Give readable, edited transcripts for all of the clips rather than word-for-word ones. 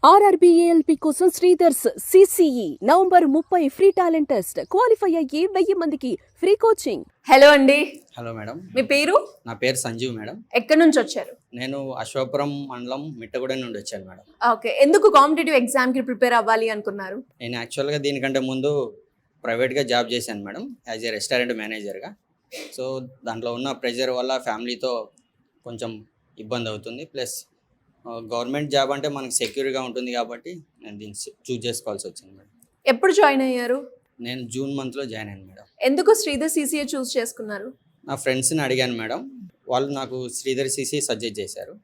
RRBALP కోసం Sridhar's CCE November 30 free talent test qualify అయ్యి 1000 మందికి ఫ్రీ కోచింగ్. హలో అండి. Hello madam. మీ పేరు? నా పేరు సంజీవ్ మేడం. ఎక్కడి నుంచి వచ్చారు? నేను అశ్వాపురం మండలం మిట్టగూడెం నుండి వచ్చాను మేడం. ఓకే, ఎందుకు కాంపిటేటివ్ ఎగ్జామ్ కి ప్రిపేర్ అవ్వాలి అనుకున్నారు? నేను యాక్చువల్గా దీనికంటే ముందు ప్రైవేట్గా జాబ్ చేశాను మేడం, యాజ్ ఏ రెస్టారెంట్ మేనేజర్గా. సో దాంట్లో ఉన్న ప్రెషర్ వల్ల ఫ్యామిలీతో కొంచెం ఇబ్బంది అవుతుంది. ప్లస్ గవర్నమెంట్ జాబ్ అంటే మనకి సెక్యూర్గా ఉంటుంది కాబట్టి నేను దీన్ని చూజ్ చేసుకోవాల్సి వచ్చింది మేడం. ఎప్పుడు జాయిన్ అయ్యారు? నేను జూన్ మంత్లో జాయిన్ అయ్యాను మేడం. ఎందుకు శ్రీధర్ CCA చూస్ చేసుకున్నారు? నా ఫ్రెండ్స్ని అడిగాను మేడం, వాళ్ళు నాకు శ్రీధర్ CCA సజెస్ట్ చేశారు.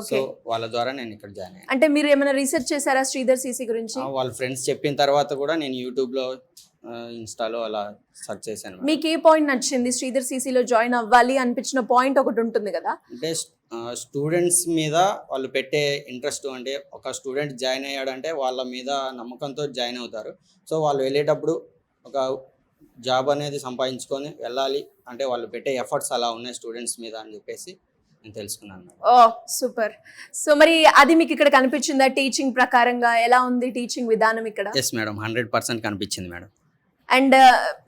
సో వాళ్ళ ద్వారా నేను ఇక్కడ జాయిన్ అయ్యాను. అంటే మీరు ఏమైనా రీసెర్చ్ చేశారా శ్రీధర్ CCA గురించి? వాళ్ళ ఫ్రెండ్స్ చెప్పిన తర్వాత కూడా నేను యూట్యూబ్లో ఇన్స్టాలో అలా సెర్చ్ చేశాను. మీకు ఏ పాయింట్ నచ్చింది? శ్రీధర్ CCAలో జాయిన్ అవ్వాలి అనిపించిన పాయింట్ ఒకటి ఉంటుంది కదా. అంటే స్టూడెంట్స్ మీద వాళ్ళు పెట్టే ఇంట్రెస్ట్, అంటే ఒక స్టూడెంట్ జాయిన్ అయ్యాడంటే వాళ్ళ మీద నమ్మకంతో జాయిన్ అవుతారు. సో వాళ్ళు వెళ్ళేటప్పుడు ఒక జాబ్ అనేది సంపాదించుకొని వెళ్ళాలి అంటే వాళ్ళు పెట్టే ఎఫర్ట్స్ అలా ఉన్నాయి స్టూడెంట్స్ మీద అని చెప్పేసి నేను తెలుసుకున్నాను. ఓ సూపర్. సో మరి అది మీకు ఇక్కడ కనిపించిందా? టీచింగ్ ప్రకారంగా ఎలా ఉంది టీచింగ్ విధానం ఇక్కడ? ఎస్ మేడం, 100% కనిపించింది మేడం. అండ్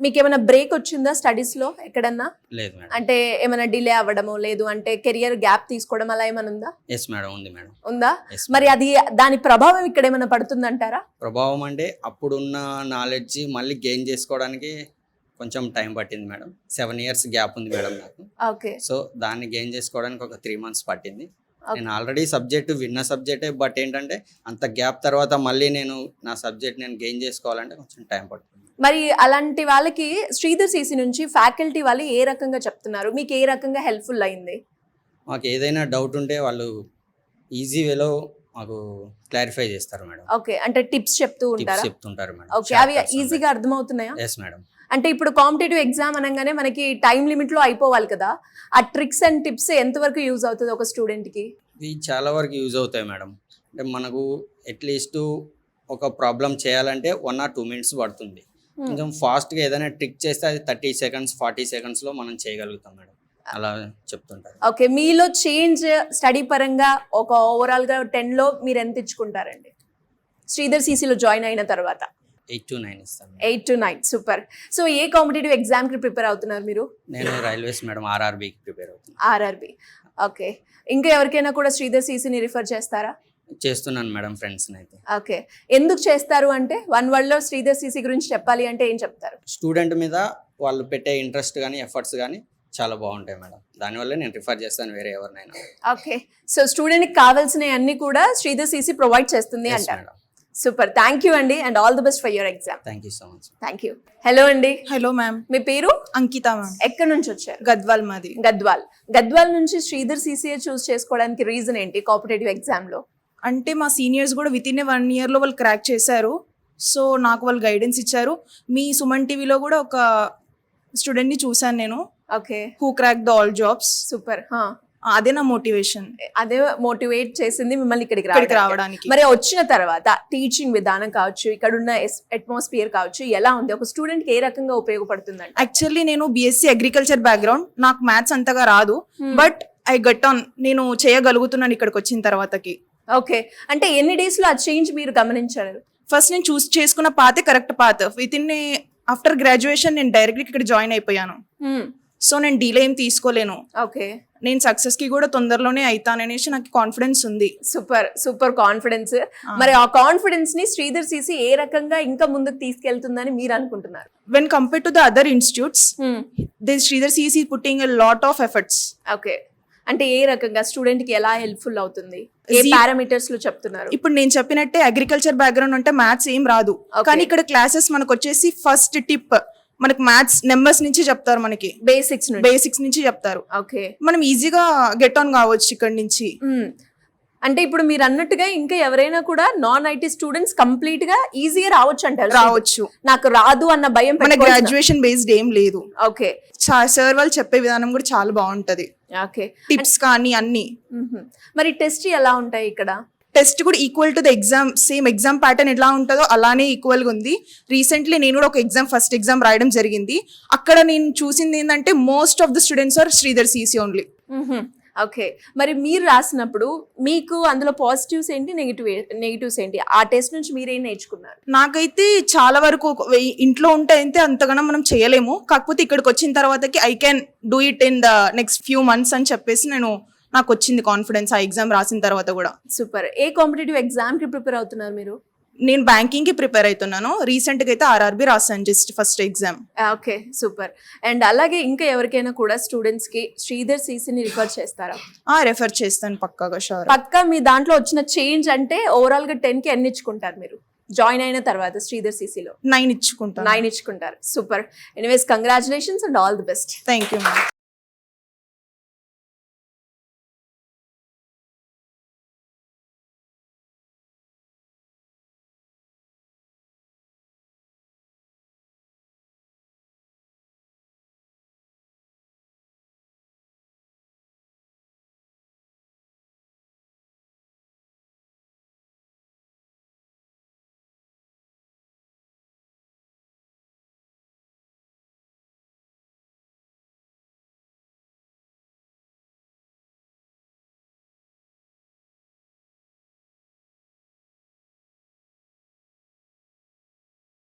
మీకు ఏమైనా బ్రేక్ వచ్చిందా స్టడీస్ లో ఎక్కడన్నా? లేదు మేడం. అంటే ఏమైనా డిలే అవ్వడము, లేదు అంటే కెరియర్ గ్యాప్ తీసుకోవడం అలా ఏమైనా ఉందా? ఎస్ మేడం, ఉంది మేడం. ఉందా? మరి అది దాని ప్రభావం ఇక్కడ ఏమైనా పడుతుందంటారా? ప్రభావం అంటే అప్పుడున్న నాలెడ్జ్ మళ్ళీ గెయిన్ చేసుకోవడానికి కొంచెం టైం పట్టింది మేడం. 7 years గ్యాప్ ఉంది మేడం నాకు. ఓకే. సో దాన్ని గెయిన్ చేసుకోవడానికి ఒక 3 months పట్టింది. నేను ఆల్రెడీ సబ్జెక్టు విన్న సబ్జెక్టే, బట్ ఏంటంటే అంత గ్యాప్ తర్వాత మళ్ళీ నేను నా సబ్జెక్ట్ నేను గెయిన్ చేసుకోవాలంటే కొంచెం టైం పడుతుంది. మరి అలాంటి వాళ్ళకి శ్రీధర్ CCA నుంచి ఫ్యాకల్టీ వాళ్ళు ఏ రకంగా చెప్తున్నారు? మీకు ఏ రకంగా హెల్ప్ఫుల్ అయింది? మాకు ఏదైనా డౌట్ ఉంటే వాళ్ళు ఈజీ వేలో మాకు క్లారిఫై చేస్తారు మేడం. ఓకే, అంటే టిప్స్ చెప్తూ ఉంటారా? చెప్తుంటారు మేడం. ఓకే, అవి ఈజీగా అర్థమవుతున్నాయా? Yes madam. అంటే ఇప్పుడు కాంపిటేటివ్ ఎగ్జామ్ అనగానే మనకి టైం లిమిట్ లో అయిపోవాలి కదా, ఆ ట్రిక్స్ అండ్ టిప్స్ ఎంతవరకు యూజ్ అవుతుంది ఒక స్టూడెంట్ కి? ఇవి చాలా వరకు యూజ్ అవుతాయి మేడం. అంటే మనకు అట్లీస్ట్ ఒక ప్రాబ్లం చేయాలంటే 1 or 2 minutes పడుతుంది. కొంచెం ఫాస్ట్గా ఏదైనా ట్రిక్ చేస్తే అది 30 seconds 40 seconds లో మనం చేయగలుగుతాం మేడం, అలా చెప్తుంటారు. ఓకే, మీలో చేంజ్ స్టడీ పరంగా ఒక ఓవరాల్ గా 10 లో మీరు ఎంత ఇచ్చుకుంటారండి శ్రీధర్ CCAలో జాయిన్ అయిన తర్వాత? 8 to 9 ఇస్తాను. 8 to 9, super. So A competitive exam కి ప్రిపేర్ అవుతున్నారు మీరు? నేను రైల్వేస్ మేడం, RRBకి ప్రిపేర్ అవుతున్నాను. RRB. ఓకే, ఇంకా ఎవరికైనా కూడా శ్రీధర్ CCAని రిఫర్ చేస్తారా? చేస్తున్నాను మేడం ఫ్రెండ్స్ని అయితే. ఓకే, ఎందుకు చేస్తారు అంటే 1 word లో శ్రీధర్ CCA గురించి చెప్పాలి అంటే ఏం చెప్తారు? స్టూడెంట్ మీద వాళ్ళు పెట్టే ఇంట్రెస్ట్ కానీ ఎఫర్ట్స్ కానీ చాలా బాగుంటాయి మేడం, దానివల్ల నేను రిఫర్ చేస్తాను వేరే ఎవరినైనా. ఓకే, సో స్టూడెంట్కి కావాల్సిన అన్ని కూడా శ్రీధర్ CCA ప్రొవైడ్ చేస్తుంది అంటారు. సూపర్, థ్యాంక్ యూ అండి, and all the best for your exam. Thank you so much. Thank you. Hello అండి. Hello ma'am. మీ పేరు? అంకిత మ్యామ్. ఎక్కడి నుంచి వచ్చారు? గద్వాల్ మాది. గద్వాల్ నుంచి శ్రీధర్ CCA చూస్ చేసుకోవడానికి రీజన్ ఏంటి కాంపిటేటివ్ ఎగ్జామ్ లో? అంటే మా సీనియర్స్ కూడా విత్ ఇన్ 1 year లో వాళ్ళు క్రాక్ చేశారు. సో నాకు వాళ్ళు గైడెన్స్ ఇచ్చారు. మీ సుమన్ టీవీలో కూడా ఒక స్టూడెంట్ని చూశాను నేను. Okay, who crack the all jobs. Super. అదే నా మోటివేషన్, అదే మోటివేట్ చేసింది మిమ్మల్ని ఇక్కడికి రావడానికి. మరి వచ్చిన తర్వాత టీచింగ్ విధానం కావచ్చు, ఇక్కడ ఉన్న అట్మాస్ఫియర్ కావచ్చు, ఎలా ఉంది? ఒక స్టూడెంట్ కి ఏ రకంగా ఉపయోగపడుతుంది? యాక్చువల్లీ నేను BSc అగ్రికల్చర్ బ్యాక్గ్రౌండ్, నాకు మ్యాథ్స్ అంతగా రాదు, బట్ ఐ గట్ ఆన్, నేను చేయగలుగుతున్నాను ఇక్కడికి వచ్చిన తర్వాతకి. ఓకే, అంటే ఎన్ని డేస్ లో ఆ చేంజ్ మీరు గమనించారు? ఫస్ట్ నేను చూస్ చేసుకున్న పాతే correct path. With in after graduation నేను డైరెక్ట్ ఇక్కడ జాయిన్ అయిపోయాను. సో నేను డీలే ఏం తీసుకోలేను. ఓకే, నేను సక్సెస్ కి కూడా తొందరలోనే అవుతాననేసి నాకు కాన్ఫిడెన్స్ ఉంది. Super confidence. మరి ఆ కాన్ఫిడెన్స్ ని శ్రీధర్ CCA ఏ రకంగా ఇంకా ముందుకు తీసుకెళ్తుందని మీరు అనుకుంటున్నారు? When compared to the other institutes, the Sridhar CCA is putting a lot of efforts. Okay, అంటే ఏ రకంగా స్టూడెంట్ కి ఎలా హెల్ప్ఫుల్ అవుతుంది? ఏ పారామీటర్స్ లో చెప్తున్నారు? ఇప్పుడు నేను చెప్పినట్టే అగ్రికల్చర్ బ్యాక్గ్రౌండ్ అంటే మ్యాథ్స్ ఏం రాదు, కానీ ఇక్కడ క్లాసెస్ మనకు వచ్చేసి ఫస్ట్ టిప్ మనకి మ్యాథ్స్ నెంబర్స్ నుంచి చెప్తారు, మనకి బేసిక్స్ నుంచి చెప్తారు. ఓకే, మనం ఈజీగా గెట్ ఆన్ కావచ్చు ఇక్కడ నుంచి. అంటే ఇప్పుడు మీరు అన్నట్టుగా ఇంకా ఎవరైనా కూడా నాన్ IT స్టూడెంట్స్ కంప్లీట్ గా ఈజీగా రావచ్చు అంటారు? రావచ్చు. నాకు రాదు అన్న భయం మన గ్రాడ్యుయేషన్ బేస్డ్ ఏం లేదు. ఓకే, సార్ వాళ్ళు చెప్పే విధానం కూడా చాలా బాగుంటది. ఓకే, టిప్స్ కానీ అన్ని. మరి టెస్ట్ ఎలా ఉంటాయి ఇక్కడ? టెస్ట్ కూడా equal to the exam, same exam pattern ఎలా ఉంటుందో అలానే ఈక్వల్ గా ఉంది. రీసెంట్లీ నేను కూడా ఒక ఫస్ట్ ఎగ్జామ్ రాయడం జరిగింది. అక్కడ నేను చూసింది ఏంటంటే most of the students are Sridhar CCA only. Okay, మరి మీరు రాసినప్పుడు మీకు అందులో పాజిటివ్స్ ఏంటి, నెగిటివ్స్ ఏంటి? ఆ టెస్ట్ నుంచి మీరేం నేర్చుకున్నారు? నాకైతే చాలా వరకు ఇంట్లో ఉంటే అయితే అంతగానో మనం చేయలేము, కాకపోతే ఇక్కడికి వచ్చిన తర్వాతకి I can do it in the next few months అని చెప్పేసి నాకు వచ్చింది కాన్ఫిడెన్స్ ఆ ఎగ్జామ్ రాసిన తర్వాత కూడా. సూపర్. ఏ కాంపిటేటివ్ ఎగ్జామ్ కి ప్రిపేర్ అవుతున్నారు మీరు? నేను బ్యాంకింగ్ కి ప్రిపేర్ అవుతున్నాను. రీసెంట్ గా అయితే ఆర్ఆర్బి రాసాను, just first exam. Okay, super. And అలాగే ఇంకా ఎవరికైనా కూడా స్టూడెంట్స్ కి శ్రీధర్ సీసీని రిఫర్ చేస్తారా? రెఫర్ చేస్తాను పక్కాగా, షూర్. పక్కా మీ దాంట్లో వచ్చిన చేంజ్ అంటే ఓవరాల్ గా 10 కి ఎన్ని ఇచ్చుకుంటారు మీరు జాయిన్ అయిన తర్వాత శ్రీధర్ సీసీలో? 9 ఇచ్చుకుంటాను. 9 ఇచ్చుకుంటారు. Super. Anyways congratulations and all the best. Thank you ma'am.